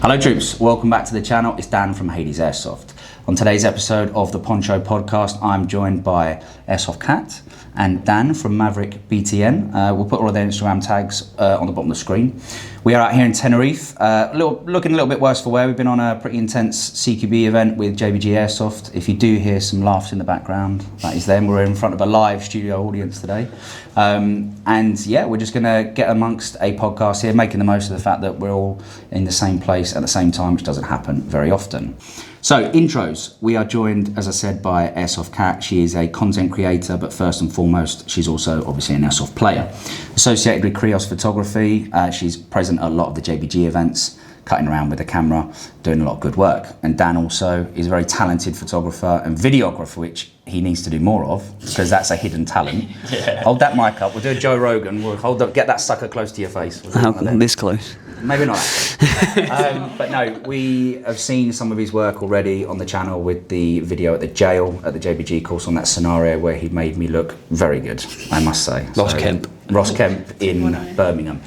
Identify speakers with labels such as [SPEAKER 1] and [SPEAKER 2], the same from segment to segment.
[SPEAKER 1] Hello troops, welcome back to the channel. It's Dan from Hades Airsoft. On today's episode of the Poncho podcast, I'm joined by Airsoft Cat and Dan from Maverick BTN. We'll put all of their Instagram tags on the bottom of the screen. We are out here in Tenerife, looking a little bit worse for wear. We've been on a pretty intense CQB event with JBG Airsoft. If you do hear some laughs in the background, that is them. We're in front of a live studio audience today. And yeah, we're just gonna get amongst a podcast here, making the most of the fact that we're all in the same place at the same time, which doesn't happen very often. So, intros. We are joined, as I said, by Airsoft Cat. She is a content creator, but first and foremost, she's also obviously an Airsoft player. Associated with Krios Photography, she's present at a lot of the JBG events, cutting around with the camera, doing a lot of good work. And Dan also is a very talented photographer and videographer, which he needs to do more of, because that's a hidden talent. Yeah. Hold that mic up. We'll do a Joe Rogan. We'll hold up, get that sucker close to your face.
[SPEAKER 2] This close.
[SPEAKER 1] Maybe not. But no, we have seen some of his work already on the channel with the video at the jail, at the JBG course, on that scenario where he made me look very good, I must say. Ross Kemp in Birmingham.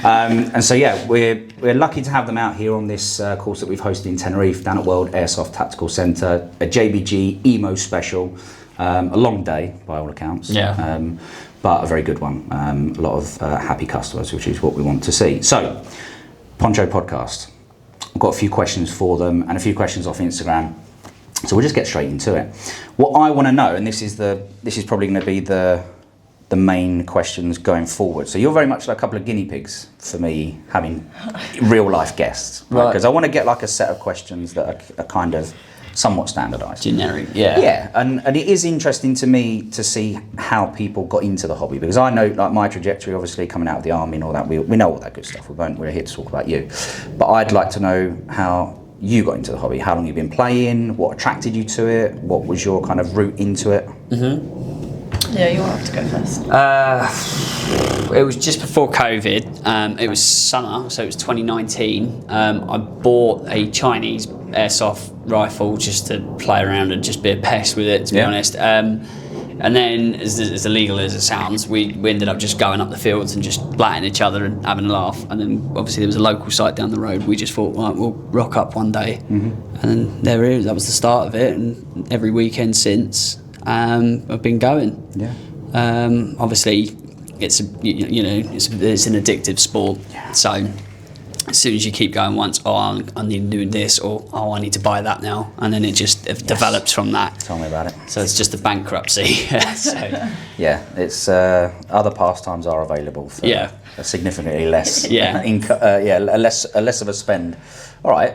[SPEAKER 1] And so yeah, we're lucky to have them out here on this course that we've hosted in Tenerife, down at World Airsoft Tactical Centre, a JBG emo special, a long day by all accounts. Yeah. But a very good one. A lot of happy customers, which is what we want to see. So, Poncho podcast. I've got a few questions for them and a few questions off Instagram. So we'll just get straight into it. What I want to know, and this is probably going to be the main questions going forward. So you're very much like a couple of guinea pigs for me having real life guests, right? Because I want to get like a set of questions that are kind of somewhat standardised.
[SPEAKER 2] Generic, yeah. Yeah,
[SPEAKER 1] and it is interesting to me to see how people got into the hobby, because I know like my trajectory, obviously coming out of the army and all that, we know all that good stuff. We're here to talk about you. But I'd like to know how you got into the hobby, how long you've been playing, what attracted you to it, what was your kind of route into it?
[SPEAKER 3] Mm-hmm. Yeah, you want to go first.
[SPEAKER 2] It was just before COVID. It was summer, so it was 2019. I bought a Chinese airsoft rifle just to play around and just be a pest with it, to be honest. And then, as illegal as it sounds, we ended up just going up the fields and just blatting each other and having a laugh. And then, obviously, there was a local site down the road. We just thought, right, we'll rock up one day. Mm-hmm. And then there it is. That was the start of it. And every weekend since, I've been going. Yeah. Obviously, it's it's an addictive sport. Yeah. So as soon as you keep going once, I need to do this, or I need to buy that now, and then it just develops from that.
[SPEAKER 1] Tell me about it.
[SPEAKER 2] So it's just a bankruptcy. So.
[SPEAKER 1] Yeah, it's other pastimes are available for a significantly less. Less of a spend. All right,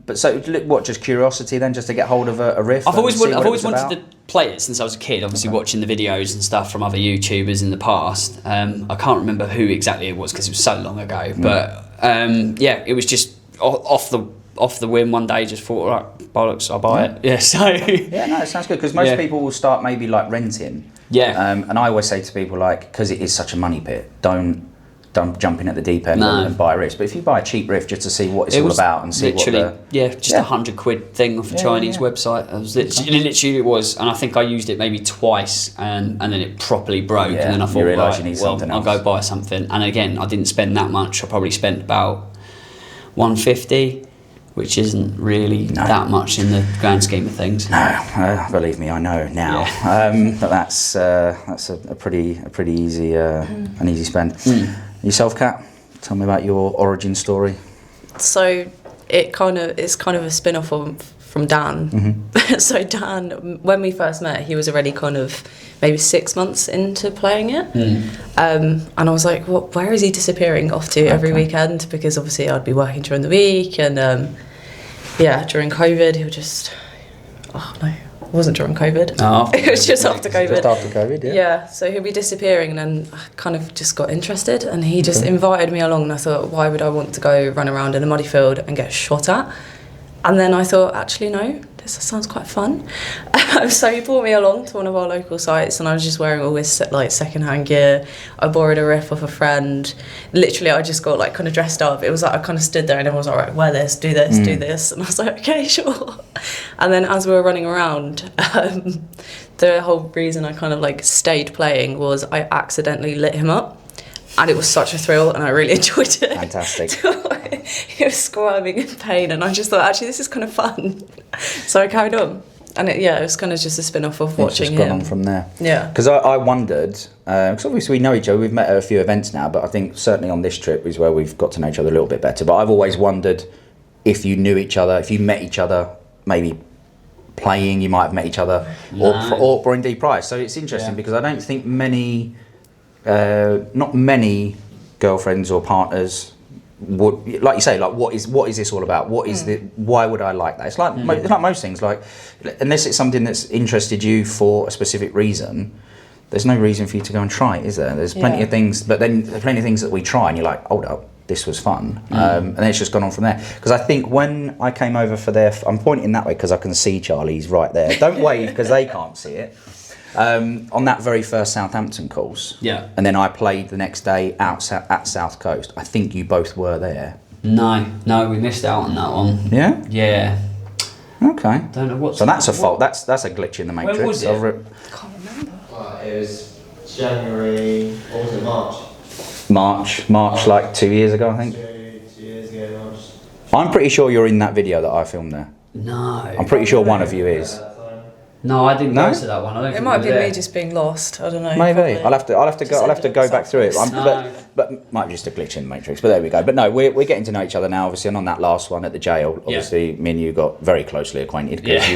[SPEAKER 1] but so what? Just curiosity then, just to get hold of a riff.
[SPEAKER 2] I've always wanted to play it since I was a kid. Obviously, watching the videos and stuff from other YouTubers in the past. I can't remember who exactly it was because it was so long ago. But it was just off the whim one day. Just thought, right, bollocks, I'll buy it. Yeah, so
[SPEAKER 1] it sounds good because most people will start maybe like renting. Yeah, and I always say to people like, because it is such a money pit, don't jump in at the deep end and buy a riff. But if you buy a cheap riff just to see what it's all about and see
[SPEAKER 2] literally,
[SPEAKER 1] what
[SPEAKER 2] just £100 thing off a Chinese website. It was, and I think I used it maybe twice, and then it properly broke. And then I thought, I'll go buy something. And again, I didn't spend that much. I probably spent about $150, which isn't really that much in the grand scheme of things.
[SPEAKER 1] No, believe me, I know now. Yeah. But that's a pretty easy an easy spend. Yourself, Kat, tell me about your origin story.
[SPEAKER 3] So it's kind of a spin-off from Dan. Mm-hmm. So Dan, when we first met, he was already kind of maybe 6 months into playing it. And I was like, well, where is he disappearing off to every weekend? Because obviously I'd be working during the week, and during COVID he would just, it wasn't during COVID. It was just after COVID.
[SPEAKER 1] Just after COVID, yeah.
[SPEAKER 3] Yeah, so he'd be disappearing, and then I kind of just got interested, and he just invited me along, and I thought, why would I want to go run around in a muddy field and get shot at? And then I thought, actually, no, this sounds quite fun. So he brought me along to one of our local sites, and I was just wearing all this like secondhand gear. I borrowed a riff off a friend. Literally, I just got like kind of dressed up. It was like I kind of stood there and everyone was like, right, wear this, do this, do this. And I was like, okay, sure. And then as we were running around, the whole reason I kind of like stayed playing was I accidentally lit him up. And it was such a thrill, and I really enjoyed it.
[SPEAKER 1] Fantastic.
[SPEAKER 3] He was squirming in pain, and I just thought, actually, this is kind of fun. So I carried on. And it was kind of just a spin-off of watching him.
[SPEAKER 1] It's just gone on from there.
[SPEAKER 3] Yeah.
[SPEAKER 1] Because I wondered, because obviously we know each other, we've met at a few events now, but I think certainly on this trip is where we've got to know each other a little bit better. But I've always wondered if you knew each other, if you met each other, maybe playing, you might have met each other, or indeed prior. So it's interesting because I don't think not many girlfriends or partners would, like you say, like what is this all about? What is why would I like that? It's like it's like most things, like unless it's something that's interested you for a specific reason, there's no reason for you to go and try it, is there? There's plenty of things, but then there's plenty of things that we try and you're like, hold up, this was fun. And then it's just gone on from there. Because I think when I came over for I'm pointing that way because I can see Charlie's right there. Don't wave because they can't see it. On that very first Southampton course.
[SPEAKER 2] Yeah.
[SPEAKER 1] And then I played the next day at South Coast. I think you both were there.
[SPEAKER 2] No, we missed out on that one.
[SPEAKER 1] Yeah?
[SPEAKER 2] Yeah.
[SPEAKER 1] Okay.
[SPEAKER 2] Don't know what.
[SPEAKER 1] So that's a fault. That's a glitch in the matrix.
[SPEAKER 2] When was it?
[SPEAKER 3] I can't remember.
[SPEAKER 4] It was January, what was it,
[SPEAKER 1] March, like 2 years ago, I think.
[SPEAKER 4] 2 years ago, March.
[SPEAKER 1] I'm pretty sure you're in that video that I filmed there.
[SPEAKER 2] No.
[SPEAKER 1] I'm pretty sure one of you is.
[SPEAKER 2] No, I didn't
[SPEAKER 1] No?
[SPEAKER 2] go to that one. I don't
[SPEAKER 3] It
[SPEAKER 2] think
[SPEAKER 3] might
[SPEAKER 2] we
[SPEAKER 3] be
[SPEAKER 2] were there.
[SPEAKER 3] me just being lost. I don't know.
[SPEAKER 1] Maybe
[SPEAKER 3] probably.
[SPEAKER 1] I'll have to go back through it. But might be just a glitch in the matrix. But there we go. But no, we're getting to know each other now. Obviously, and on that last one at the jail, obviously, me and you got very closely acquainted because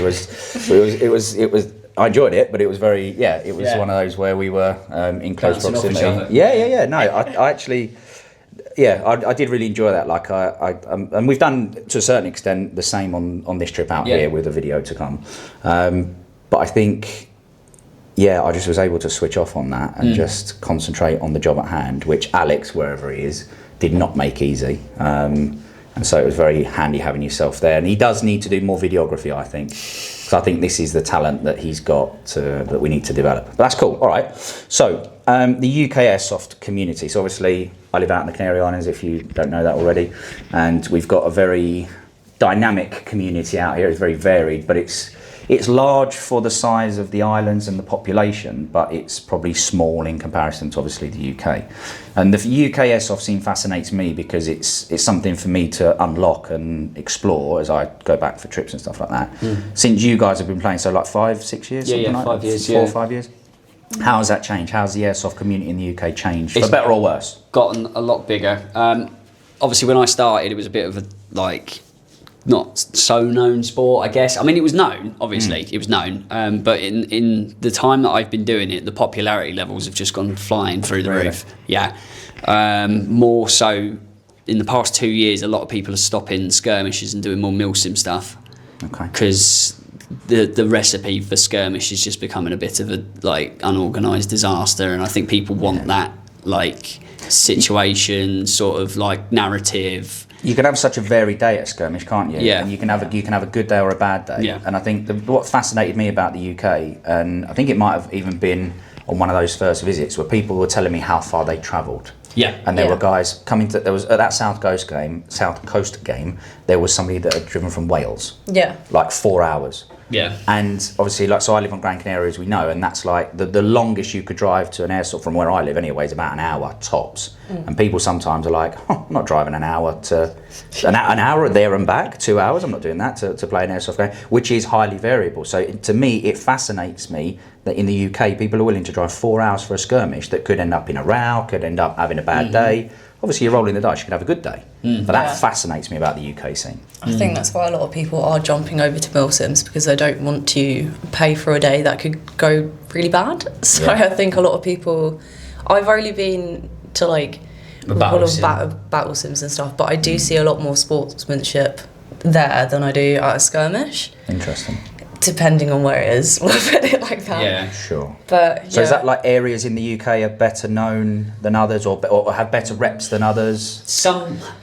[SPEAKER 1] it was. I enjoyed it, but it was very it was one of those where we were in close
[SPEAKER 2] Bouncing off each
[SPEAKER 1] proximity.
[SPEAKER 2] other.
[SPEAKER 1] Yeah. No, I actually. Yeah, I did really enjoy that. Like and we've done to a certain extent the same on this trip out here with a video to come. But I think, I just was able to switch off on that and just concentrate on the job at hand, which Alex, wherever he is, did not make easy. And so it was very handy having yourself there. And he does need to do more videography, I think. Because I think this is the talent that he's got that we need to develop. But that's cool. All right. So the UK Airsoft community. So obviously I live out in the Canary Islands, if you don't know that already. And we've got a very dynamic community out here. It's very varied, but it's large for the size of the islands and the population, but it's probably small in comparison to obviously the UK. And the UK Airsoft scene fascinates me because it's something for me to unlock and explore as I go back for trips and stuff like that. Since you guys have been playing, so like 5-6 years?
[SPEAKER 2] Yeah,
[SPEAKER 1] like
[SPEAKER 2] 5 years,
[SPEAKER 1] 4 or 5 years? How has that changed? How's the Airsoft community in the UK changed, for better or worse?
[SPEAKER 2] Gotten a lot bigger. Obviously, when I started, it was a bit of a not so known sport, I guess. I mean, it was known, obviously, it was known. But in the time that I've been doing it, the popularity levels have just gone flying through the roof. Yeah. More so, in the past 2 years, a lot of people are stopping skirmishes and doing more milsim stuff.
[SPEAKER 1] Okay.
[SPEAKER 2] Because the recipe for skirmish is just becoming a bit of a unorganised disaster, and I think people want that situation, sort of narrative.
[SPEAKER 1] You can have such a varied day at a skirmish, can't you?
[SPEAKER 2] Yeah.
[SPEAKER 1] And you can have a good day or a bad day.
[SPEAKER 2] Yeah.
[SPEAKER 1] And I think what fascinated me about the UK, and I think it might have even been on one of those first visits, where people were telling me how far they travelled.
[SPEAKER 2] Yeah.
[SPEAKER 1] And there were guys coming to. There was at that South Coast game. There was somebody that had driven from Wales.
[SPEAKER 3] Yeah.
[SPEAKER 1] Like 4 hours.
[SPEAKER 2] Yeah.
[SPEAKER 1] And obviously, so I live on Gran Canaria, as we know, and that's like the longest you could drive to an airsoft from where I live anyway is about an hour tops. And people sometimes are like, I'm not driving an hour to an hour there and back, 2 hours. I'm not doing that to play an airsoft game, which is highly variable. So to me, it fascinates me that in the UK, people are willing to drive 4 hours for a skirmish that could end up in a row, could end up having a bad day. Obviously, you're rolling the dice, you can have a good day. But that fascinates me about the UK scene.
[SPEAKER 3] I think that's why a lot of people are jumping over to milsims, because they don't want to pay for a day that could go really bad. So I think a lot of people... I've only been to battle sims and stuff, but I do see a lot more sportsmanship there than I do at a skirmish.
[SPEAKER 1] Interesting.
[SPEAKER 3] Depending on where it is, we'll put it like that.
[SPEAKER 2] Yeah.
[SPEAKER 1] Sure.
[SPEAKER 3] But
[SPEAKER 1] So is that like areas in the UK are better known than others, or have better reps than others?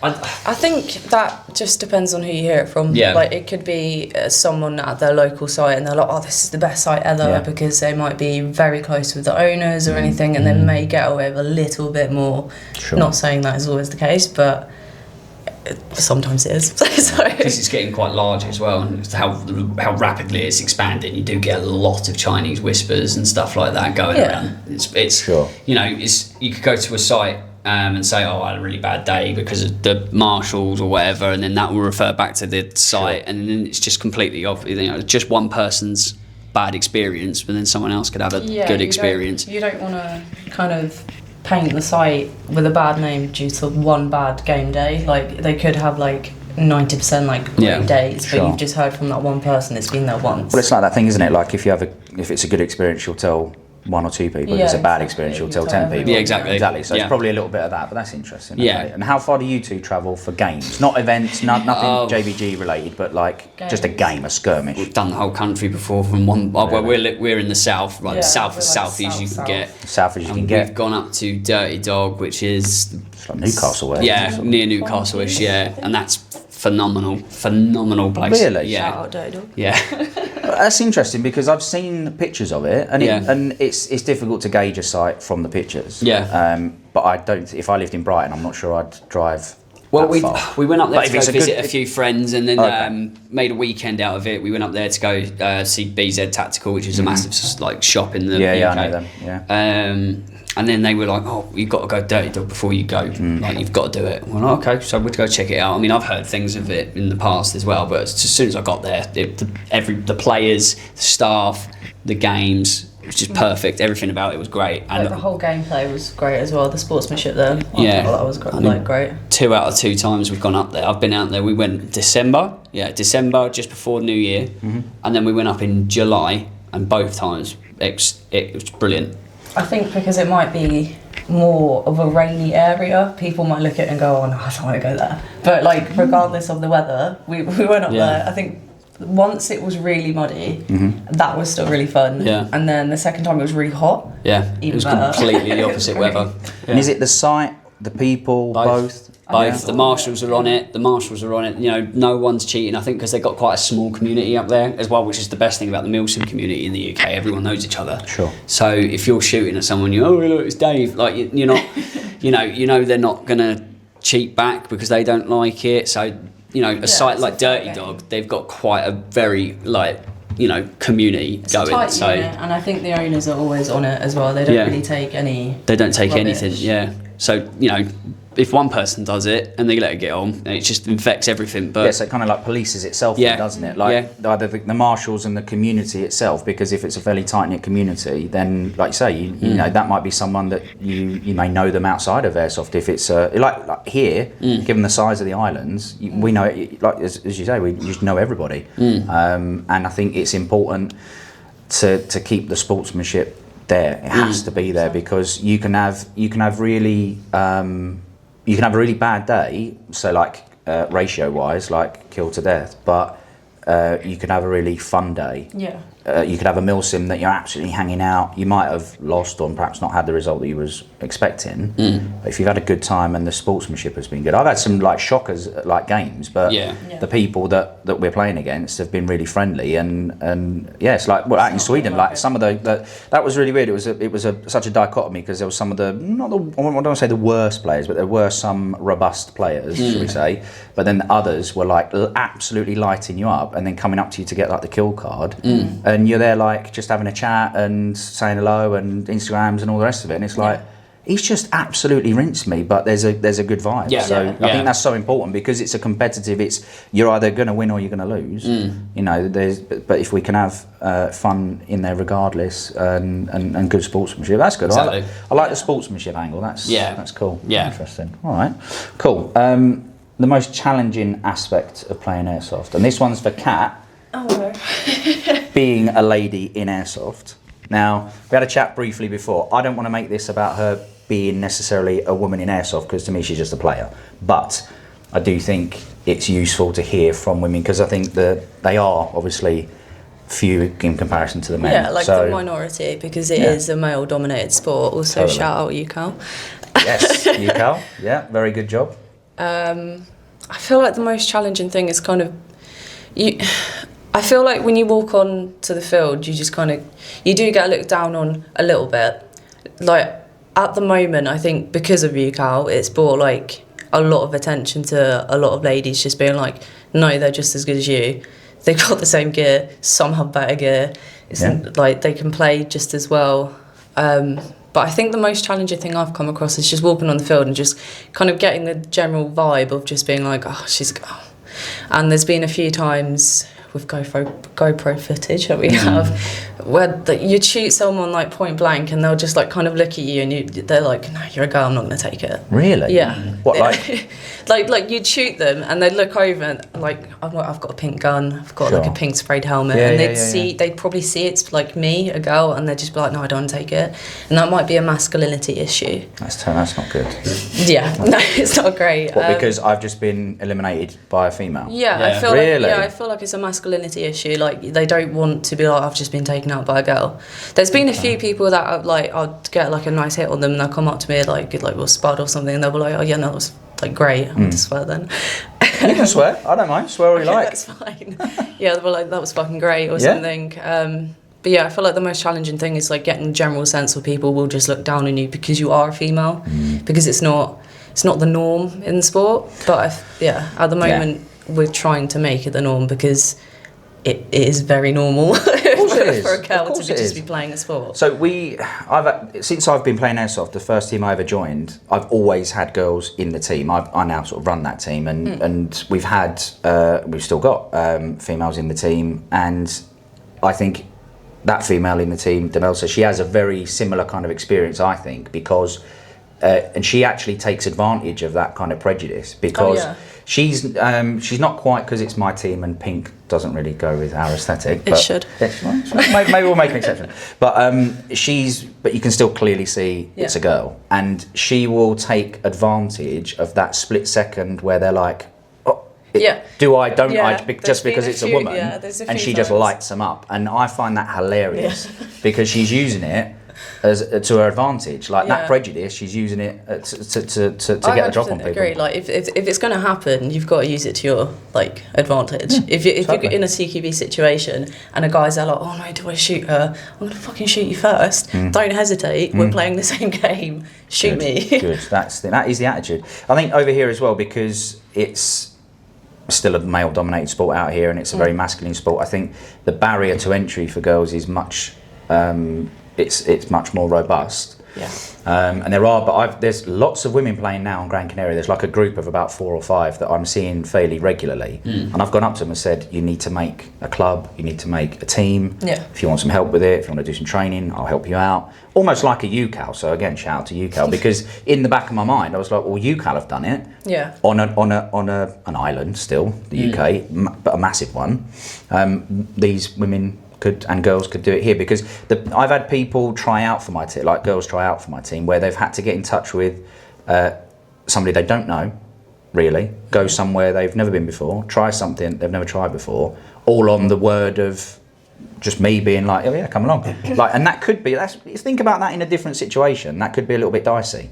[SPEAKER 3] I think that just depends on who you hear it from.
[SPEAKER 2] Yeah.
[SPEAKER 3] Like, it could be someone at their local site and they're like, oh, this is the best site ever, because they might be very close with the owners or anything, and they may get away with a little bit more.
[SPEAKER 1] Sure.
[SPEAKER 3] Not saying that is always the case, but sometimes it is.
[SPEAKER 2] Because it's getting quite large as well, and how rapidly it's expanding. You do get a lot of Chinese whispers and stuff like that going around. It's
[SPEAKER 1] sure.
[SPEAKER 2] You could go to a site and say, oh, I had a really bad day because of the marshals or whatever, and then that will refer back to the site, and then it's just completely off. Just one person's bad experience, but then someone else could have a good experience.
[SPEAKER 3] You don't want to kind of paint the site with a bad name due to one bad game day. Like, they could have like 90% like great days, but you've just heard from that one person that's been there once.
[SPEAKER 1] Well, it's like that thing, isn't it? Like if it's a good experience, you'll tell one or two people. If it's a bad experience, you'll tell 10 people.
[SPEAKER 2] Yeah, exactly.
[SPEAKER 1] So it's probably a little bit of that, but that's interesting.
[SPEAKER 2] Yeah.
[SPEAKER 1] Okay. And how far do you two travel for games? Not events, nothing JVG related, but like just a game, a skirmish.
[SPEAKER 2] We've done the whole country before from one. Well, we're in the south, like south as south as you can get.
[SPEAKER 1] South as you can get.
[SPEAKER 2] We've gone up to Dirty Dog, which is
[SPEAKER 1] it's like Newcastle way.
[SPEAKER 2] Yeah, near Newcastle-ish. Yeah, and that's phenomenal place.
[SPEAKER 1] Really?
[SPEAKER 2] Yeah.
[SPEAKER 3] Shout out Dirty Dog.
[SPEAKER 2] Yeah.
[SPEAKER 1] That's interesting because I've seen pictures of it, and it's difficult to gauge a site from the pictures.
[SPEAKER 2] Yeah.
[SPEAKER 1] But I don't. If I lived in Brighton, I'm not sure I'd drive.
[SPEAKER 2] Well,
[SPEAKER 1] that far.
[SPEAKER 2] we went up there
[SPEAKER 1] But
[SPEAKER 2] to go visit a few friends, and then made a weekend out of it. We went up there to go see BZ Tactical, which is a massive like shop in the UK.
[SPEAKER 1] Yeah, I know them. Yeah.
[SPEAKER 2] And then they were like, "Oh, you've got to go Dirty Dog before you go. Like, you've got to do it." Well, okay, so we'd go check it out. I mean, I've heard things of it in the past as well, but as soon as I got there, the players, the staff, the games, it was just perfect. Everything about it was great, and
[SPEAKER 3] the whole gameplay was great as well. The sportsmanship there, that was great.
[SPEAKER 2] 2 out of 2 times we've gone up there. I've been out there. We went December just before New Year, and then we went up in July, and both times it was brilliant.
[SPEAKER 3] I think because it might be more of a rainy area, people might look at it and go, "Oh no, I don't want to go there." But like, regardless of the weather, we went up there. I think once it was really muddy, that was still really fun. Yeah. And then the second time it was really hot.
[SPEAKER 2] Yeah. It was
[SPEAKER 3] better.
[SPEAKER 2] completely the opposite weather. Yeah.
[SPEAKER 1] And is it the site, the people, both?
[SPEAKER 2] Both. The marshals are on it. You know, no one's cheating. I think because they've got quite a small community up there as well, which is the best thing about the milsim community in the UK. Everyone knows each other. Sure. So if you're shooting at someone, look, it's Dave. Like you're not, you know, they're not gonna cheat back because they don't like it. So a site like Dirty Dog, they've got quite a very community
[SPEAKER 3] it's
[SPEAKER 2] going.
[SPEAKER 3] A tight unit, and I think the owners are always on it as well. They don't really take any.
[SPEAKER 2] They don't take
[SPEAKER 3] rubbish.
[SPEAKER 2] anything. Yeah. So if one person does it and they let it get on, and it just infects everything. But
[SPEAKER 1] so it kind of like polices itself, doesn't it? Like either the marshals and the community itself, because if it's a fairly tight knit community, then like you say, you know that might be someone that you may know them outside of Airsoft. If it's like here, given the size of the islands, we know it, like as you say, we just know everybody, and I think it's important to keep the sportsmanship there. It has to be there because you can have really. You can have a really bad day, so like ratio-wise, like kill to death, but you can have a really fun day. Yeah. You could have a milsim that you're absolutely hanging out. You might have lost or perhaps not had the result that you was expecting. But if you've had a good time and the sportsmanship has been good, I've had some like shockers like games, but the people that we're playing against have been really friendly and it's like out in Sweden, like some of that was really weird. It was such a dichotomy because there was some of I don't want to say the worst players, but there were some robust players, should we say? But then others were like absolutely lighting you up and then coming up to you to get like the kill card. And you're there like just having a chat and saying hello and Instagrams and all the rest of it, and it's like he's just absolutely rinsed me, but there's a good vibe. I think that's so important because it's a competitive. You're either going to win or you're going to lose. You know, but if we can have fun in there regardless and good sportsmanship, that's good.
[SPEAKER 2] Exactly.
[SPEAKER 1] I like the sportsmanship angle. That's cool.
[SPEAKER 2] Yeah,
[SPEAKER 1] interesting. All right, cool. The most challenging aspect of playing Airsoft, and this one's for Kat.
[SPEAKER 3] Oh no.
[SPEAKER 1] Being a lady in Airsoft. Now, we had a chat briefly before. I don't want to make this about her being necessarily a woman in Airsoft because to me she's just a player. But I do think it's useful to hear from women because I think that they are obviously few in comparison to the men.
[SPEAKER 3] Yeah, like the minority because it is a male-dominated sport. Also, totally. Shout out UCAL.
[SPEAKER 1] Yes, UCAL. Yeah, very good job.
[SPEAKER 3] I feel like the most challenging thing is kind of I feel like when you walk on to the field, you just you do get looked down on a little bit. Like at the moment, I think because of UCAL, it's brought like a lot of attention to a lot of ladies just being like, no, they're just as good as you. They've got the same but some have better gear. It's like they can play just as well. But But I think the most challenging thing I've come across is just walking on the field and just kind of getting the general vibe of just being like, oh, she's a girl. And there's been a few times with GoPro footage that we have where you'd shoot someone like point blank and they'll just like kind of look at you and they're like, no, you're a girl, I'm not going to take it.
[SPEAKER 1] Really?
[SPEAKER 3] Yeah.
[SPEAKER 1] What, like?
[SPEAKER 3] like you'd shoot them and they'd look over and like, I've got a pink gun, I've got
[SPEAKER 1] Sure.
[SPEAKER 3] like a pink sprayed helmet, and they'd probably see it's like me, a girl, and they'd just be like, no, I don't want to take it. And that might be a masculinity issue.
[SPEAKER 1] That's not good.
[SPEAKER 3] Yeah, no, it's not great.
[SPEAKER 1] What, because I've just been eliminated by a female?
[SPEAKER 3] Yeah,
[SPEAKER 2] Yeah.
[SPEAKER 3] I feel like it's a masculinity issue. Like they don't want to be like, I've just been taken out by a girl. There's been a few people that are, like, I'll get like a nice hit on them and they'll come up to me like we'll spud or something and they'll be like, oh yeah, no, that was like great. I'm to swear then.
[SPEAKER 1] You can swear. I don't mind. Swear all you like.
[SPEAKER 3] That's fine. Yeah, they'll be like, that was fucking great or something. But yeah, I feel like the most challenging thing is like getting general sense of people will just look down on you because you are a female, because it's not the norm in sport. But at the moment we're trying to make it the norm because it is very normal for a girl to just be playing a sport.
[SPEAKER 1] So since I've been playing Airsoft, the first team I ever joined, I've always had girls in the team. I now sort of run that team, and we've still got females in the team, and I think that female in the team, Demelsa, she has a very similar kind of experience, I think, because and she actually takes advantage of that kind of prejudice because she's not quite, because it's my team and pink doesn't really go with our aesthetic.
[SPEAKER 3] It should.
[SPEAKER 1] Maybe we'll make an exception. But you can still clearly see it's a girl, and she will take advantage of that split second where they're like, just because it's a woman, and she just lights them up, and I find that hilarious because she's using it to her advantage, like that prejudice. She's using it to get the drop on people. I
[SPEAKER 3] agree. Like if it's going to happen, you've got to use it to your like advantage. If you're in a CQB situation and a guy's there like, oh no, do I shoot her? I'm going to fucking shoot you first. Don't hesitate. We're playing the same game. Shoot me.
[SPEAKER 1] Good. That is the attitude. I think over here as well, because it's still a male-dominated sport out here, and it's a very masculine sport. I think the barrier to entry for girls is much. It's much more robust.
[SPEAKER 3] Yeah.
[SPEAKER 1] And there's lots of women playing now on Gran Canaria. There's like a group of about 4 or 5 that I'm seeing fairly regularly. And I've gone up to them and said, you need to make a club, you need to make a team.
[SPEAKER 3] Yeah.
[SPEAKER 1] If you want some help with it, if you want to do some training, I'll help you out. Almost like a UCAL. So again, shout out to UCAL, because in the back of my mind, I was like, well, UCAL have done it.
[SPEAKER 3] Yeah.
[SPEAKER 1] On an island still, the UK, but a massive one. These women and girls could do it here, because I've had people try out for my team, like girls try out for my team, where they've had to get in touch with somebody they don't know, really, go somewhere they've never been before, try something they've never tried before, all on the word of just me being like, oh yeah, come along. Like, and that could be, think about that in a different situation, that could be a little bit dicey.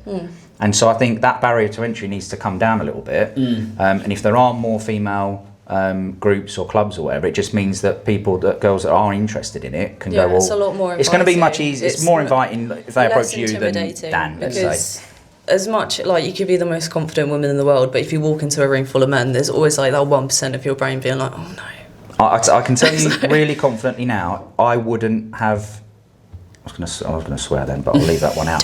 [SPEAKER 1] And so I think that barrier to entry needs to come down a little bit. And if there are more female groups or clubs or whatever, it just means that girls that are interested in it can go, well,
[SPEAKER 3] it's a lot more inviting.
[SPEAKER 1] It's going to be much easier, it's more inviting if they approach you than Dan, let's say.
[SPEAKER 3] As much, like, you could be the most confident woman in the world, but if you walk into a room full of men, there's always like that 1% of your brain being like, oh no.
[SPEAKER 1] I can tell you really confidently now, I wouldn't have, I was going to swear then, but I'll leave that one out.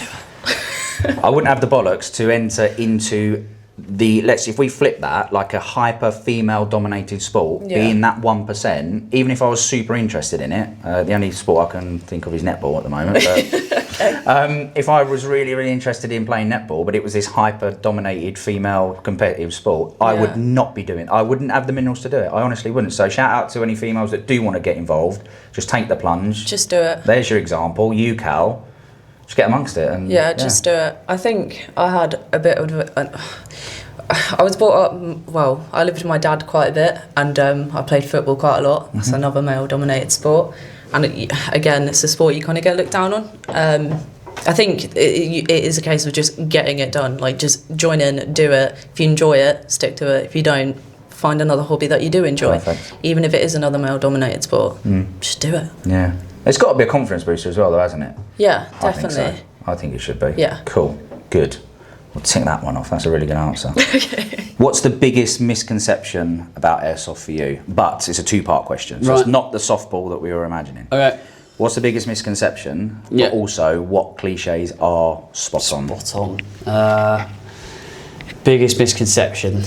[SPEAKER 1] I wouldn't have the bollocks to enter into if we flip that, like a hyper female dominated sport, being that 1%, even if I was super interested in it, the only sport I can think of is netball at the moment, but if I was really, really interested in playing netball, but it was this hyper dominated female competitive sport, I would not be doing it. I wouldn't have the minerals to do it. I honestly wouldn't. So shout out to any females that do want to get involved. Just take the plunge.
[SPEAKER 3] Just do it.
[SPEAKER 1] There's your example. You, Cal, just get amongst it. And
[SPEAKER 3] just do it. I think I had a bit of I was brought up, I lived with my dad quite a bit, and I played football quite a lot. That's another male-dominated sport. And again, it's a sport you kind of get looked down on. I think it is a case of just getting it done. Like, just join in, do it. If you enjoy it, stick to it. If you don't, find another hobby that you do enjoy.
[SPEAKER 1] Perfect.
[SPEAKER 3] Even if it is another male-dominated sport, just do it.
[SPEAKER 1] Yeah. It's got to be a confidence booster as well, though, hasn't it?
[SPEAKER 3] Yeah, definitely.
[SPEAKER 1] I think it should be.
[SPEAKER 3] Yeah.
[SPEAKER 1] Cool. Good. We'll tick that one off. That's a really good answer. Okay. What's the biggest misconception about airsoft for you? But it's a 2-part question, so it's not the softball that we were imagining.
[SPEAKER 2] Okay.
[SPEAKER 1] What's the biggest misconception?
[SPEAKER 2] Yeah.
[SPEAKER 1] But also, what cliches are spot on?
[SPEAKER 2] Spot on. Biggest misconception.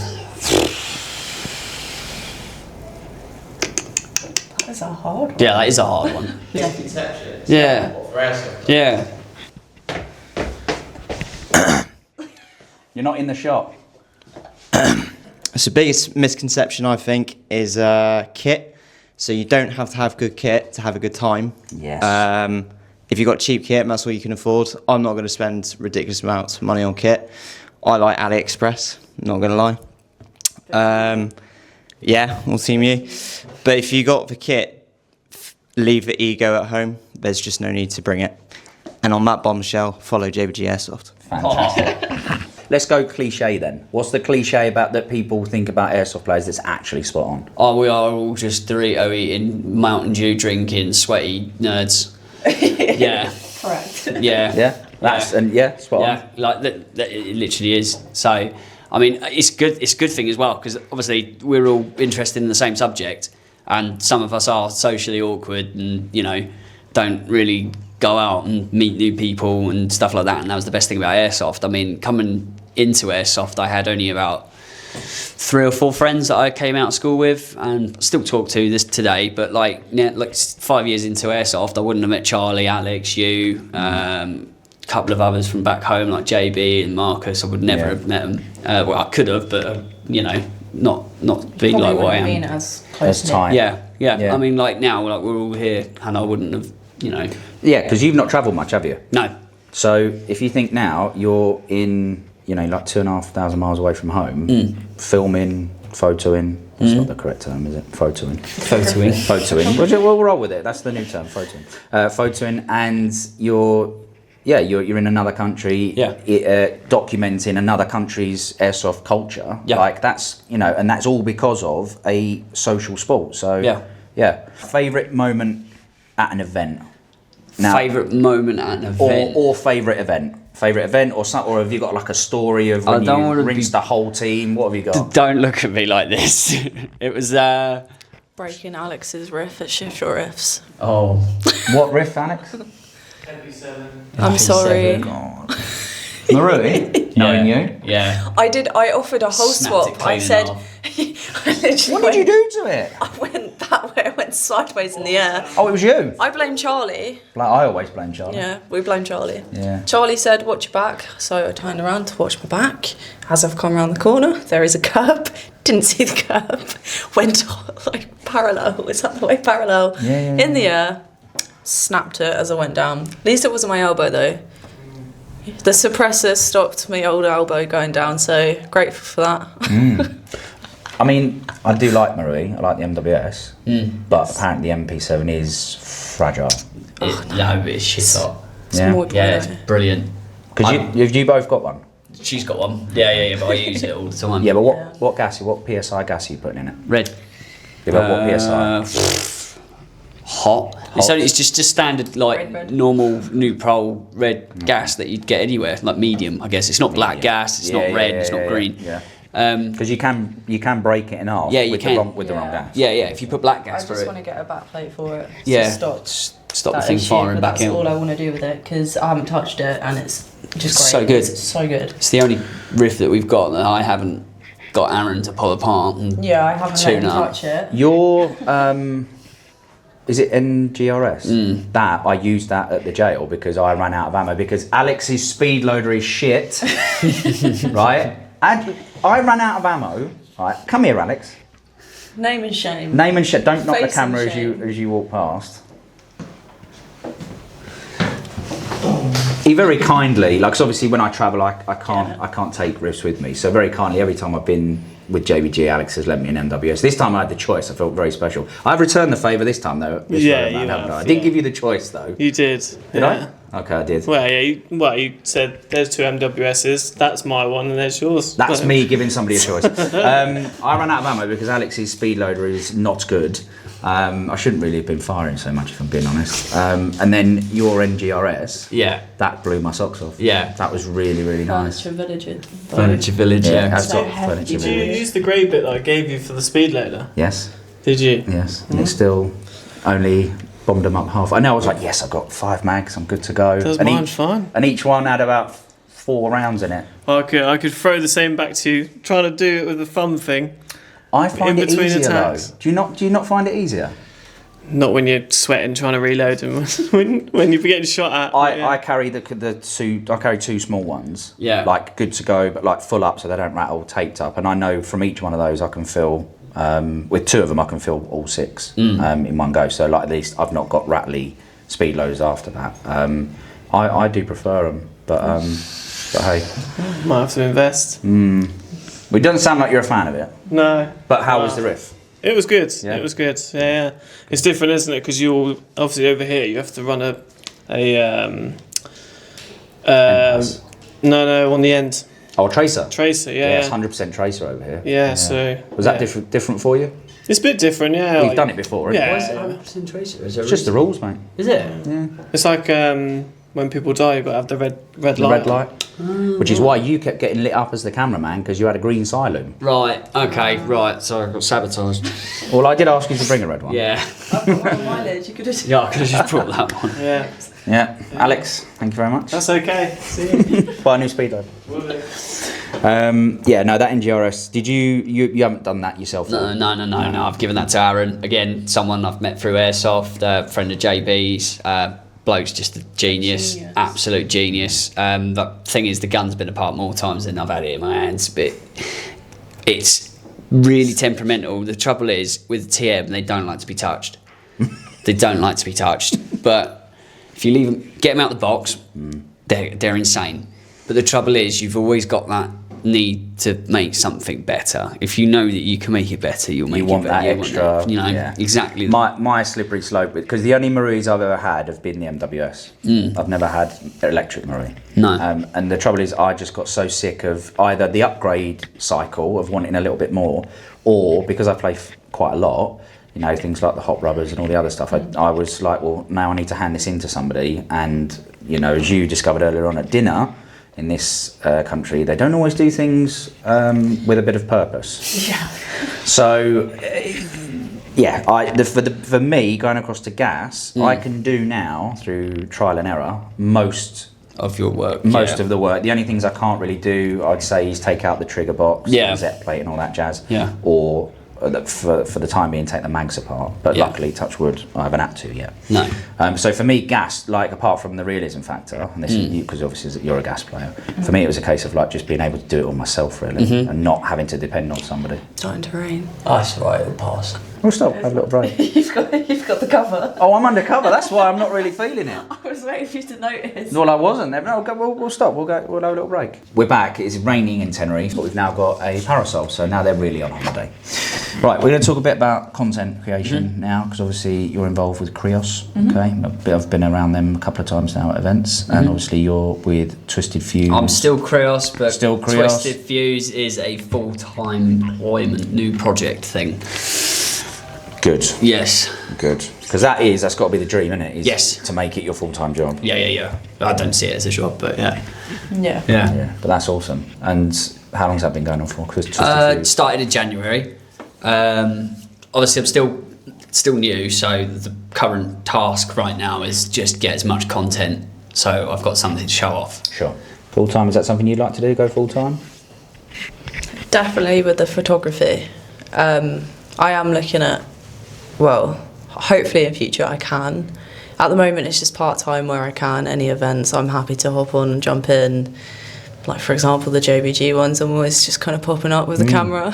[SPEAKER 3] That's a hard one.
[SPEAKER 2] Yeah, that is a hard one.
[SPEAKER 4] Misconceptions.
[SPEAKER 2] Yeah.
[SPEAKER 4] What, for airsoft?
[SPEAKER 2] Yeah.
[SPEAKER 1] You're not in the shop.
[SPEAKER 5] So the biggest misconception I think is kit. So you don't have to have good kit to have a good time.
[SPEAKER 1] Yes.
[SPEAKER 5] If you've got cheap kit, that's all you can afford. I'm not going to spend ridiculous amounts of money on kit. I like AliExpress, not going to lie. Yeah, all team you. But if you got the kit, leave the ego at home. There's just no need to bring it. And on that bombshell, follow JBG Airsoft.
[SPEAKER 1] Fantastic. Let's go cliche then. What's the cliche about that people think about airsoft players that's actually spot on?
[SPEAKER 2] Oh, we are all just Dorito eating, Mountain Dew drinking, sweaty nerds. Yeah.
[SPEAKER 3] Correct.
[SPEAKER 2] Yeah.
[SPEAKER 1] Yeah, that's and yeah, spot on.
[SPEAKER 2] Yeah, like that it literally is. So, I mean, it's good. It's a good thing as well because obviously we're all interested in the same subject, and some of us are socially awkward and don't really go out and meet new people and stuff like that. And that was the best thing about airsoft. I mean, coming into airsoft, I had only about 3 or 4 friends that I came out of school with and still talk to this today. But like 5 years into airsoft, I wouldn't have met Charlie, Alex, you, a couple of others from back home like JB and Marcus. I would never have met them. Well, I could have, but not being like what I am.
[SPEAKER 3] Been as close
[SPEAKER 1] As tight.
[SPEAKER 2] Yeah. I mean, like now, like we're all here, and I wouldn't have,
[SPEAKER 1] Yeah, because you've not travelled much, have you?
[SPEAKER 2] No.
[SPEAKER 1] So if you think now you're in, like 2,500 miles away from home, filming, photoing. That's not the correct term, is it? Photoing. Photoing. We'll roll with it. That's the new term, photoing. Photoing, and you're in another country, documenting another country's airsoft culture.
[SPEAKER 2] Yeah.
[SPEAKER 1] Like that's, and that's all because of a social sport. So yeah. Favourite moment at an event. Now,
[SPEAKER 2] Favourite moment at an event.
[SPEAKER 1] or favourite event, or have you got like a story of when you rinsed the whole team? What have you got?
[SPEAKER 2] Don't look at me like this. It was
[SPEAKER 3] Breaking Alex's riff at Shift Your Riffs.
[SPEAKER 2] oh
[SPEAKER 1] What riff, Alex?
[SPEAKER 4] 10p7.
[SPEAKER 3] I'm sorry.
[SPEAKER 1] God. Marie, knowing you.
[SPEAKER 2] Yeah.
[SPEAKER 3] I offered a whole
[SPEAKER 2] Snapped it
[SPEAKER 3] swap.
[SPEAKER 2] clean
[SPEAKER 3] I said,
[SPEAKER 2] enough.
[SPEAKER 3] I literally
[SPEAKER 1] What did you do to it?
[SPEAKER 3] I went that way. I went sideways in the air.
[SPEAKER 1] Oh, it was you.
[SPEAKER 3] I blame Charlie.
[SPEAKER 1] I always blame Charlie.
[SPEAKER 3] Yeah, we blame Charlie.
[SPEAKER 1] Yeah.
[SPEAKER 3] Charlie said, watch your back. So I turned around to watch my back. As I've come around the corner, there is a curb. Didn't see the curb. Went like parallel. Was that the way parallel?
[SPEAKER 1] Yeah.
[SPEAKER 3] In the air. Snapped it as I went down. At least it wasn't my elbow though. The suppressor stopped my old elbow going down, so grateful for that.
[SPEAKER 1] I mean, I do like Marie. I like the MWS, but apparently the MP7 is fragile.
[SPEAKER 2] No, it's shit hot.
[SPEAKER 3] It's
[SPEAKER 1] Yeah.
[SPEAKER 3] more
[SPEAKER 2] Yeah, it's brilliant.
[SPEAKER 1] Because you both got one.
[SPEAKER 2] She's got one. Yeah, but I use it all the time.
[SPEAKER 1] Yeah, but what PSI gas are you putting in it?
[SPEAKER 2] Red.
[SPEAKER 1] Yeah, but what PSI?
[SPEAKER 2] Hot. It's just standard like
[SPEAKER 3] Red.
[SPEAKER 2] normal neutral red gas that you'd get anywhere, like medium. I guess it's not black gas. It's not red. It's not green.
[SPEAKER 1] Yeah.
[SPEAKER 2] Um,
[SPEAKER 1] Because you can break it in half.
[SPEAKER 2] Yeah, you
[SPEAKER 1] with
[SPEAKER 2] can.
[SPEAKER 1] The wrong gas.
[SPEAKER 2] yeah. If you put black
[SPEAKER 3] I
[SPEAKER 2] gas
[SPEAKER 3] just
[SPEAKER 2] through it,
[SPEAKER 3] want to get a backplate for it.
[SPEAKER 2] yeah,
[SPEAKER 3] Stop
[SPEAKER 2] stop the
[SPEAKER 3] that
[SPEAKER 2] thing
[SPEAKER 3] issue,
[SPEAKER 2] firing
[SPEAKER 3] but
[SPEAKER 2] back
[SPEAKER 3] that's
[SPEAKER 2] in.
[SPEAKER 3] all I want to do with it because I haven't touched it and it's just great.
[SPEAKER 2] So good.
[SPEAKER 3] It's so good.
[SPEAKER 2] It's the only riff that we've got that I haven't got Aaron to pull apart. And
[SPEAKER 3] Yeah, I haven't let him
[SPEAKER 2] Tune up.
[SPEAKER 3] touch it.
[SPEAKER 1] Your is it NGRS? That I used that at the jail because I ran out of ammo because Alex's speed loader is shit. Right? And I ran out of ammo. Right, come here, Alex.
[SPEAKER 3] Name and shame.
[SPEAKER 1] Name and shit. Don't knock the
[SPEAKER 3] Face and
[SPEAKER 1] camera
[SPEAKER 3] shame.
[SPEAKER 1] as you walk past. He very kindly, like, 'cause obviously when I travel, I can't take riffs with me. So very kindly, every time I've been with JBG, Alex has lent me an MWS. This time I had the choice. I felt very special. I've returned the favour this time though. This
[SPEAKER 6] Yeah,
[SPEAKER 1] round,
[SPEAKER 6] you
[SPEAKER 1] haven't
[SPEAKER 6] have,
[SPEAKER 1] I did
[SPEAKER 6] yeah.
[SPEAKER 1] give you the choice though.
[SPEAKER 6] You did.
[SPEAKER 1] Did
[SPEAKER 6] yeah.
[SPEAKER 1] I? Okay, I did.
[SPEAKER 6] Well, yeah. You said there's 2 MWSs. That's my one, and there's yours.
[SPEAKER 1] That's me giving somebody a choice. I ran out of ammo because Alex's speed loader is not good. I shouldn't really have been firing so much if I'm being honest. And then your NGRS,
[SPEAKER 2] yeah,
[SPEAKER 1] that blew my socks off.
[SPEAKER 2] Yeah.
[SPEAKER 1] That was really, really nice.
[SPEAKER 2] Furniture Village. Yeah,
[SPEAKER 1] I've
[SPEAKER 3] So
[SPEAKER 1] got
[SPEAKER 3] heavy.
[SPEAKER 1] Furniture
[SPEAKER 6] Did you
[SPEAKER 1] Village.
[SPEAKER 6] use the grey bit that I gave you for the speed loader?
[SPEAKER 1] Yes,
[SPEAKER 6] Did you?
[SPEAKER 1] yes. And it's still only bombed them up half. I know I was like, yes, I've got 5 mags, I'm good to go.
[SPEAKER 6] Does
[SPEAKER 1] and
[SPEAKER 6] mine fine?
[SPEAKER 1] And each one had about 4 rounds in it.
[SPEAKER 6] I could throw the same back to you. Trying to do it with the thumb thing.
[SPEAKER 1] I find it
[SPEAKER 6] between
[SPEAKER 1] easier
[SPEAKER 6] attacks.
[SPEAKER 1] though. Do you not find it easier?
[SPEAKER 6] Not when you're sweating trying to reload them. when you're getting shot at.
[SPEAKER 1] I carry the two. I carry 2 small ones.
[SPEAKER 2] Yeah.
[SPEAKER 1] Like good to go, but like full up so they don't rattle, taped up. And I know from each one of those I can fill. With 2 of them I can fill all 6 in one go. So like at least I've not got rattly speed loads after that. I do prefer them, but hey.
[SPEAKER 6] Might have to invest.
[SPEAKER 1] It doesn't sound like you're a fan of it.
[SPEAKER 6] No.
[SPEAKER 1] But how was the riff?
[SPEAKER 6] It was good.
[SPEAKER 1] Yeah.
[SPEAKER 6] It was good. Yeah. It's different, isn't it? Because you're obviously over here. You have to run no, on the end.
[SPEAKER 1] Oh, a tracer.
[SPEAKER 6] Tracer.
[SPEAKER 1] Yeah,
[SPEAKER 6] Yeah.
[SPEAKER 1] it's 100% tracer over here.
[SPEAKER 6] Yeah. So.
[SPEAKER 1] Was that different for you?
[SPEAKER 6] It's a bit different. Yeah.
[SPEAKER 1] We've done it before. Haven't we?
[SPEAKER 6] Yeah.
[SPEAKER 1] It's just the rules, mate.
[SPEAKER 2] Is it?
[SPEAKER 1] Yeah.
[SPEAKER 6] It's like when people die, you've got to have the red light.
[SPEAKER 1] The red light. Which is why you kept getting lit up as the cameraman because you had a green Cylum.
[SPEAKER 2] Right. Okay. Right. Sorry, I got sabotaged.
[SPEAKER 1] Well, I did ask you to bring a red one.
[SPEAKER 2] Yeah.
[SPEAKER 3] I've got one mileage. You could have.
[SPEAKER 2] Yeah. I could have just brought that one.
[SPEAKER 6] Yeah.
[SPEAKER 1] Yeah. Alex, thank you very much.
[SPEAKER 6] That's okay. See you.
[SPEAKER 1] Buy a new speedo. That NGRS. Did you haven't done that yourself?
[SPEAKER 2] No. I've given that to Aaron. Again, someone I've met through Airsoft, a friend of JB's. Bloke's just a genius, absolute genius. The thing is, the gun's been apart more times than I've had it in my hands, but it's really temperamental. The trouble is, with TM, they don't like to be touched. They don't like to be touched. But if you leave them, get them out of the box, they're insane. But the trouble is, you've always got that need to make something better. If you know that you can make it better, you'll make it better.
[SPEAKER 1] That extra,
[SPEAKER 2] exactly.
[SPEAKER 1] My slippery slope, because the only Maries I've ever had have been the MWS. I've never had electric Marie.
[SPEAKER 2] No.
[SPEAKER 1] And the trouble is, I just got so sick of either the upgrade cycle of wanting a little bit more, or because I play quite a lot, things like the hot rubbers and all the other stuff, I was like, well, now I need to hand this in to somebody. And, as you discovered earlier on at dinner, in this country, they don't always do things with a bit of purpose.
[SPEAKER 3] Yeah.
[SPEAKER 1] So, for me, going across to gas, I can do now, through trial and error, most
[SPEAKER 2] of your work.
[SPEAKER 1] Of the work. The only things I can't really do, I'd say, is take out the trigger box, the Z plate and all that jazz.
[SPEAKER 2] Yeah.
[SPEAKER 1] Or for the time being, take the mags apart. But luckily, touch wood, I haven't had to yet.
[SPEAKER 2] No.
[SPEAKER 1] So for me, gas, like apart from the realism factor, and this is because obviously you're a gas player. For me, it was a case of like just being able to do it all myself, really, and not having to depend on somebody.
[SPEAKER 3] Starting to rain.
[SPEAKER 2] Oh, that's right, it'll pass.
[SPEAKER 1] We'll stop, have a little break.
[SPEAKER 3] You've got the cover.
[SPEAKER 1] Oh, I'm undercover. That's why I'm not really feeling it.
[SPEAKER 3] I was waiting for you to notice.
[SPEAKER 1] Well, I wasn't. No, we'll stop. We'll have a little break. We're back. It's raining in Tenerife, but we've now got a parasol, so now they're really on holiday. Right, we're going to talk a bit about content creation now, because obviously you're involved with Krios. Okay, I've been around them a couple of times now at events, and obviously you're with Twisted Fuse.
[SPEAKER 2] I'm still Krios, but
[SPEAKER 1] Still Krios.
[SPEAKER 2] Twisted Fuse is a full-time employment, new project thing.
[SPEAKER 1] Good.
[SPEAKER 2] Yes.
[SPEAKER 1] Good. Because that's got to be the dream, isn't it?
[SPEAKER 2] Yes.
[SPEAKER 1] To make it your full-time job.
[SPEAKER 2] Yeah. I don't see it as a job, but yeah.
[SPEAKER 3] Yeah.
[SPEAKER 1] Yeah, but that's awesome. And how long's that been going on for? 'Cause Twisted Fuse.
[SPEAKER 2] Started in January. Obviously, I'm still new, so the current task right now is just get as much content, so I've got something to show off.
[SPEAKER 1] Sure. Full-time, is that something you'd like to do, go full-time?
[SPEAKER 3] Definitely with the photography. I am looking at, hopefully in future I can. At the moment it's just part-time where I can, any events I'm happy to hop on and jump in. Like for example the JBG ones, I'm always just kind of popping up with the camera.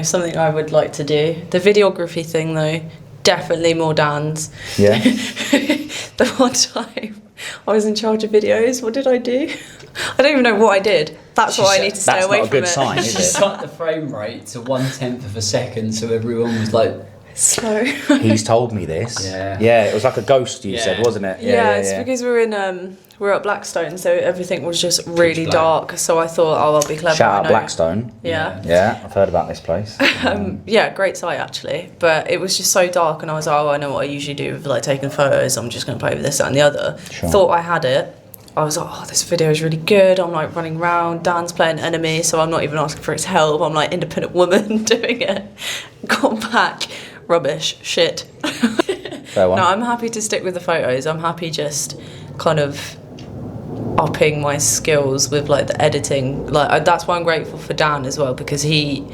[SPEAKER 3] Something I would like to do. The videography thing though, definitely more Dan's.
[SPEAKER 1] Yeah.
[SPEAKER 3] The one time I was in charge of videos, what did I do? I don't even know what I did. That's why I need to stay away from it.
[SPEAKER 1] That's not a good sign, is it?
[SPEAKER 2] Set the frame rate to 1/10 of a second, so everyone was like
[SPEAKER 3] slow.
[SPEAKER 1] He's told me this. Yeah, it was like a ghost, you said, wasn't it?
[SPEAKER 3] It's because we're at Blackstone, so everything was just really dark. So I thought, I'll be clever.
[SPEAKER 1] Shout out Blackstone.
[SPEAKER 3] Yeah,
[SPEAKER 1] I've heard about this place.
[SPEAKER 3] Great site actually, but it was just so dark, and I was like, I know what I usually do with like taking photos. I'm just going to play with this, that, and the other.
[SPEAKER 1] Sure.
[SPEAKER 3] Thought I had it. I was like, this video is really good. I'm like running around. Dan's playing enemy, so I'm not even asking for his help. I'm like independent woman doing it. Got back, rubbish, shit.
[SPEAKER 1] Fair one.
[SPEAKER 3] No, I'm happy to stick with the photos. I'm happy just kind of upping my skills with like the editing. Like that's why I'm grateful for Dan as well, because he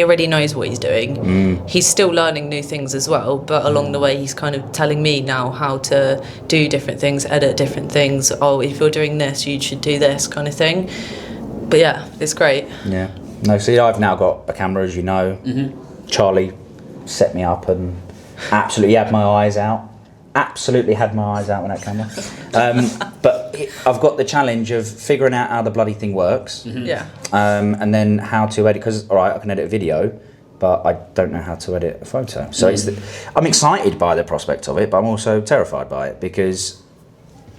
[SPEAKER 3] already knows what he's doing. He's still learning new things as well, but along the way he's kind of telling me now how to do different things, edit different things. Oh, if you're doing this, you should do this kind of thing. But yeah, it's great.
[SPEAKER 1] Yeah. No, see, I've now got a camera, as you know. Charlie set me up and absolutely had my eyes out. Absolutely had my eyes out with that camera. But I've got the challenge of figuring out how the bloody thing works.
[SPEAKER 3] Yeah.
[SPEAKER 1] And then how to edit, because, all right, I can edit a video, but I don't know how to edit a photo. So I'm excited by the prospect of it, but I'm also terrified by it, because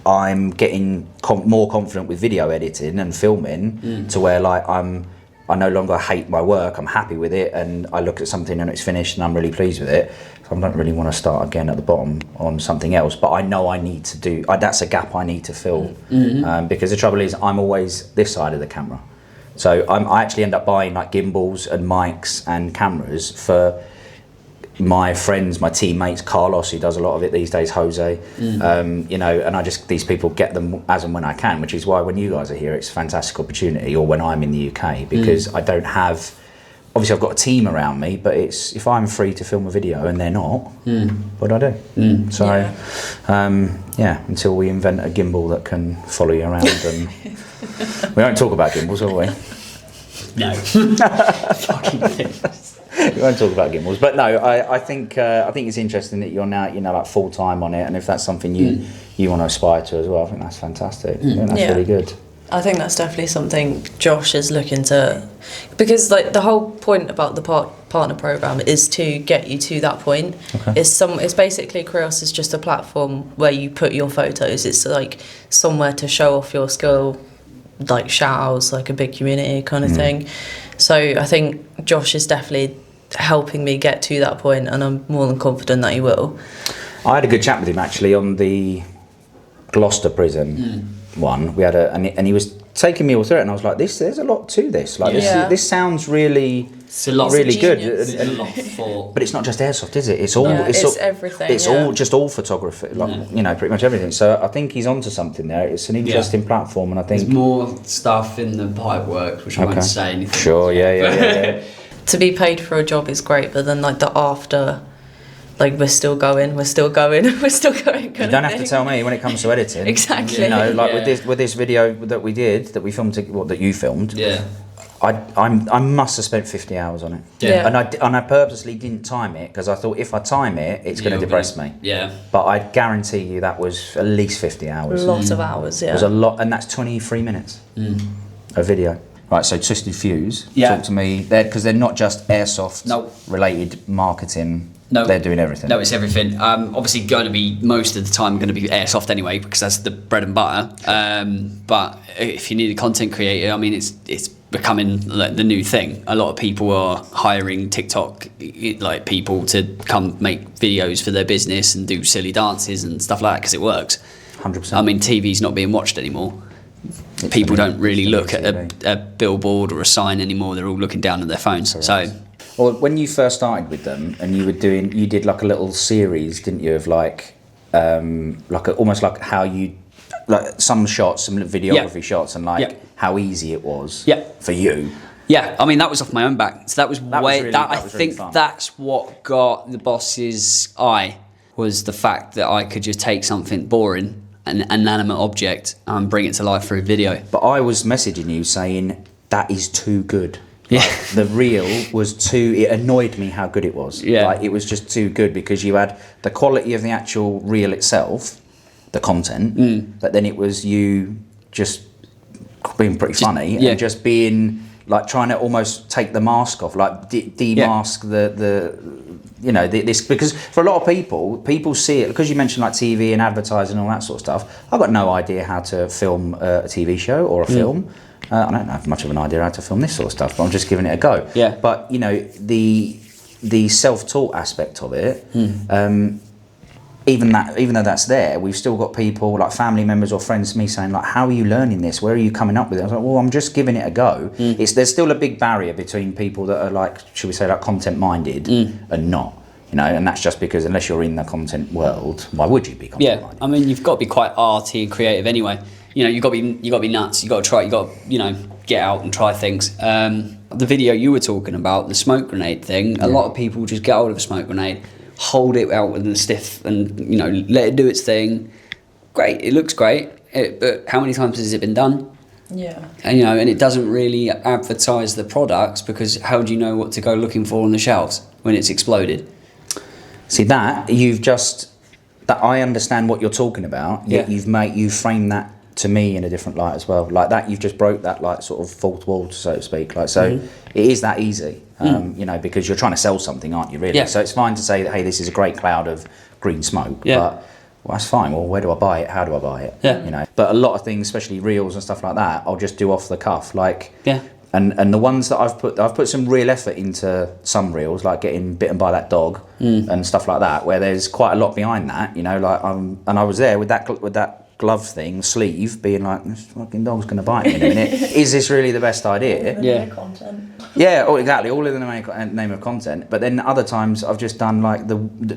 [SPEAKER 1] I'm getting more confident with video editing and filming to where like I no longer hate my work, I'm happy with it, and I look at something and it's finished and I'm really pleased with it. So I don't really want to start again at the bottom on something else, but I know I need to do, that's a gap I need to fill. Because the trouble is I'm always this side of the camera. So I actually end up buying like gimbals and mics and cameras for my friends, my teammates, Carlos, who does a lot of it these days, Jose, you know, and these people get them as and when I can, which is why when you guys are here, it's a fantastic opportunity, or when I'm in the UK, because I don't have, obviously I've got a team around me, but it's, if I'm free to film a video and they're not, what do I do? So, yeah, until we invent a gimbal that can follow you around, and we don't talk about gimbals, will we?
[SPEAKER 2] No. Fucking things.
[SPEAKER 1] We won't talk about gimbals, but no, I think it's interesting that you're now, you know, like full time on it, and if that's something you want to aspire to as well, I think that's fantastic. I think that's really good.
[SPEAKER 3] I think that's definitely something Josh is looking to, because like the whole point about the partner program is to get you to that point. It's basically Creos is just a platform where you put your photos. It's like somewhere to show off your skill, like shout outs, like a big community kind of thing. So I think Josh is definitely helping me get to that point, and I'm more than confident that he will.
[SPEAKER 1] I had a good chat with him actually on the Gloucester prison one. We had and he was taking me all through it, and I was like, there's a lot to this. Like this sounds really,
[SPEAKER 2] it's a lot,
[SPEAKER 1] really good.
[SPEAKER 2] It's a lot of thought.
[SPEAKER 1] But it's not just airsoft, is it? It's all.
[SPEAKER 3] It's
[SPEAKER 1] all,
[SPEAKER 3] everything.
[SPEAKER 1] It's all photography, like you know, pretty much everything. So I think he's onto something there. It's an interesting platform, and I think
[SPEAKER 2] there's more stuff in the pipe work, which I won't say anything.
[SPEAKER 1] Sure, yeah.
[SPEAKER 3] To be paid for a job is great, but then like the after, like we're still going. You don't
[SPEAKER 1] have to tell me when it comes to editing.
[SPEAKER 3] Exactly.
[SPEAKER 1] You know, like with this video that we did, that we filmed, that you filmed.
[SPEAKER 2] Yeah.
[SPEAKER 1] I must have spent 50 hours on it.
[SPEAKER 3] Yeah.
[SPEAKER 1] And I purposely didn't time it, because I thought if I time it, it's going to depress me.
[SPEAKER 2] Yeah.
[SPEAKER 1] But I guarantee you that was at least 50 hours.
[SPEAKER 3] Lots of hours, yeah.
[SPEAKER 1] It was a lot, and that's 23 minutes of video. Right, so Twisted Fuse, talk to me, because they're not just airsoft related marketing.
[SPEAKER 2] No,
[SPEAKER 1] they're doing everything.
[SPEAKER 2] No, it's everything. Obviously, going to be most of the time going to be airsoft anyway, because that's the bread and butter. But if you need a content creator, I mean, it's becoming like the new thing. A lot of people are hiring TikTok like people to come make videos for their business and do silly dances and stuff like that, because it works.
[SPEAKER 1] 100%.
[SPEAKER 2] I mean, TV's not being watched anymore. People don't really look at a billboard or a sign anymore. They're all looking down at their phones. Correct. So,
[SPEAKER 1] well, when you first started with them, and you did like a little series, didn't you, of almost like how you, like some shots, some videography shots, and how easy it was for you.
[SPEAKER 2] Yeah, I mean, that was off my own back. So that was I think
[SPEAKER 1] fun.
[SPEAKER 2] that's what got the boss's eye, was the fact that I could just take something boring, an inanimate object, and bring it to life through video.
[SPEAKER 1] But I was messaging you saying that is too good.
[SPEAKER 2] Yeah.
[SPEAKER 1] Like, the reel was too. It annoyed me how good it was.
[SPEAKER 2] Yeah.
[SPEAKER 1] Like, it was just too good, because you had the quality of the actual reel itself, the content, but then it was you just being pretty funny and just being like trying to almost take the mask off, like demask this, because for a lot of people see it, because you mentioned like TV and advertising and all that sort of stuff. I've got no idea how to film a TV show or a film. I don't have much of an idea how to film this sort of stuff, but I'm just giving it a go.
[SPEAKER 2] Yeah.
[SPEAKER 1] But you know, the self-taught aspect of it, even though that's there, we've still got people like family members or friends to me saying like, how are you learning this? Where are you coming up with it? I was like, well, I'm just giving it a go. There's still a big barrier between people that are like, should we say, like content minded and not. You you know, and that's just because unless you're in the content world, why would you be content
[SPEAKER 2] Yeah,
[SPEAKER 1] writing?
[SPEAKER 2] I mean, you've got to be quite arty and creative anyway. You know, you got to be nuts. You got to try. You got to, you know, get out and try things. The video you were talking about, the smoke grenade thing. A lot of people just get hold of a smoke grenade, hold it out with a stiff, and you know, let it do its thing. Great, it looks great, but how many times has it been done?
[SPEAKER 3] Yeah.
[SPEAKER 2] And you know, and it doesn't really advertise the products, because how do you know what to go looking for on the shelves when it's exploded?
[SPEAKER 1] See that that I understand what you're talking about. Yet you've framed that to me in a different light as well. Like that, you've just broke that like sort of fourth wall, so to speak. Like so, it is that easy. You know, because you're trying to sell something, aren't you? Really.
[SPEAKER 2] Yeah.
[SPEAKER 1] So it's fine to say that, hey, this is a great cloud of green smoke.
[SPEAKER 2] Yeah.
[SPEAKER 1] But well, that's fine. Well, where do I buy it? How do I buy it?
[SPEAKER 2] Yeah.
[SPEAKER 1] You know. But a lot of things, especially reels and stuff like that, I'll just do off the cuff. Like.
[SPEAKER 2] Yeah.
[SPEAKER 1] And the ones that I've put some real effort into some reels, like getting bitten by that dog and stuff like that, where there's quite a lot behind that, you know. Like and I was there with that glove thing, sleeve, being like, this fucking dog's gonna bite me in a minute. Is this really the best idea?
[SPEAKER 2] Yeah.
[SPEAKER 1] Yeah, oh, exactly. All in the name of content. But then other times I've just done like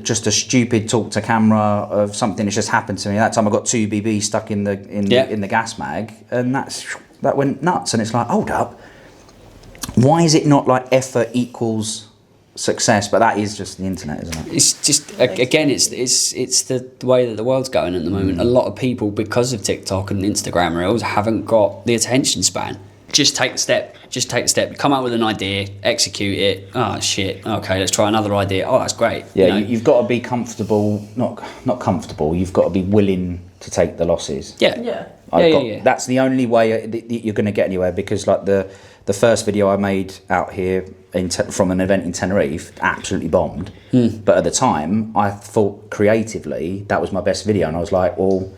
[SPEAKER 1] just a stupid talk to camera of something that's just happened to me. That time I got 2 BB stuck in the gas mag, and that went nuts. And it's like, hold up. Why is it not like effort equals success? But that is just the internet, isn't it?
[SPEAKER 2] It's just again, it's the way that the world's going at the moment. A lot of people, because of TikTok and Instagram Reels, haven't got the attention span. Just take the step. Just take the step. Come up with an idea, execute it. Oh shit. Okay, let's try another idea. Oh, that's great.
[SPEAKER 1] Yeah,
[SPEAKER 2] you know?
[SPEAKER 1] you've got to be comfortable. Not comfortable. You've got to be willing to take the losses.
[SPEAKER 2] Yeah.
[SPEAKER 3] Yeah.
[SPEAKER 1] That's the only way that you're going to get anywhere, because like the first video I made out here from an event in Tenerife absolutely bombed. But at the time, I thought creatively that was my best video, and I was like, well,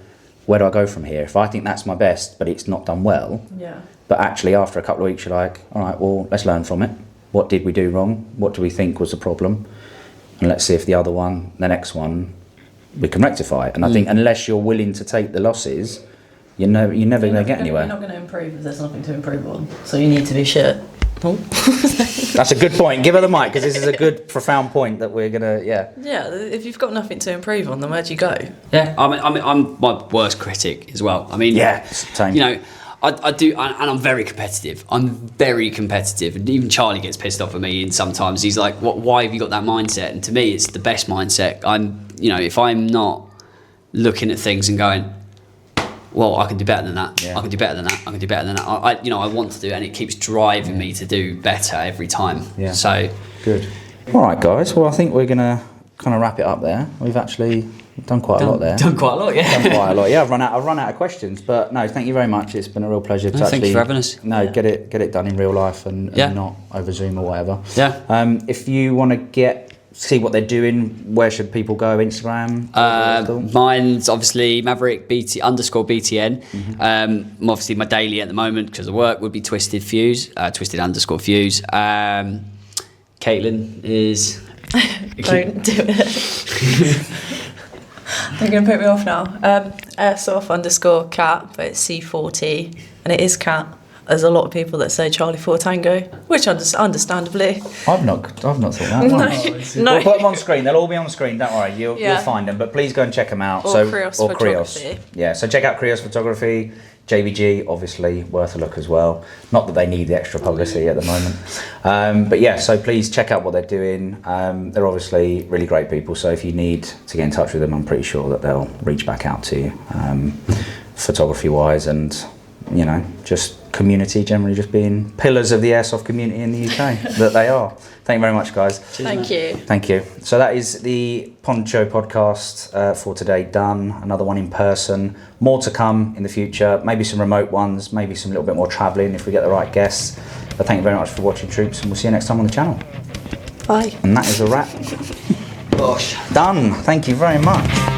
[SPEAKER 1] where do I go from here? If I think that's my best, but it's not done well.
[SPEAKER 3] Yeah.
[SPEAKER 1] But actually, after a couple of weeks, you're like, all right, well, let's learn from it. What did we do wrong? What do we think was the problem? And let's see if the next one, we can rectify it. And I think unless you're willing to take the losses, you're never going to get anywhere.
[SPEAKER 3] You're not going to improve if there's nothing to improve on. So you need to be shit. Oh.
[SPEAKER 1] That's a good point. Give her the mic, because this is a good, profound point that we're going to,
[SPEAKER 3] Yeah, if you've got nothing to improve on, then where'd you go?
[SPEAKER 2] Yeah. I'm my worst critic as well. I mean,
[SPEAKER 1] yeah, same.
[SPEAKER 2] You know, I do, and I'm very competitive. I'm very competitive, and even Charlie gets pissed off at me. And sometimes he's like, "What? Why have you got that mindset?" And to me, it's the best mindset. You know, if I'm not looking at things and going, well, I can do better than that.
[SPEAKER 1] Yeah.
[SPEAKER 2] I can do better than that. I can do better than that. I want to do it, and it keeps driving me to do better every time.
[SPEAKER 1] Yeah.
[SPEAKER 2] So
[SPEAKER 1] Good. All right, guys. Well, I think we're going to kind of wrap it up there. We've actually done quite a lot there.
[SPEAKER 2] Done quite a lot, yeah.
[SPEAKER 1] Done quite a lot. Yeah, I've run out of questions, but no, thank you very much. It's been a real pleasure to
[SPEAKER 2] Thank
[SPEAKER 1] actually
[SPEAKER 2] you for having us.
[SPEAKER 1] get it done in real life and not over Zoom or whatever.
[SPEAKER 2] Yeah.
[SPEAKER 1] If you want to see what they're doing, where should people go? Instagram?
[SPEAKER 2] Mine's obviously Maverick _BTN. Obviously my daily at the moment because of work would be Twisted Fuse, Twisted_Fuse. Caitlin is.
[SPEAKER 3] Don't do it. They're going to put me off now. Airsoft_cat, but it's C4T, and it is cat. There's a lot of people that say Charlie 4 Tango, which understandably.
[SPEAKER 1] I've not thought that.
[SPEAKER 3] No.
[SPEAKER 1] We'll put them on screen. They'll all be on screen. Don't worry. You'll find them. But please go and check them out.
[SPEAKER 3] Or Krios Photography.
[SPEAKER 1] Yeah. So check out Krios Photography. JBG, obviously, worth a look as well. Not that they need the extra publicity at the moment. But yeah, so please check out what they're doing. They're obviously really great people. So if you need to get in touch with them, I'm pretty sure that they'll reach back out to you, photography-wise, and you know, just community generally, just being pillars of the airsoft community in the UK that they are. Thank you very much, guys.
[SPEAKER 3] Thank you.
[SPEAKER 1] Thank you. So that is the Poncho podcast for today done. Another one in person. More to come in the future. Maybe some remote ones. Maybe some little bit more travelling if we get the right guests. But thank you very much for watching, troops, and we'll see you next time on the channel.
[SPEAKER 3] Bye.
[SPEAKER 1] And that is a wrap. Done. Thank you very much.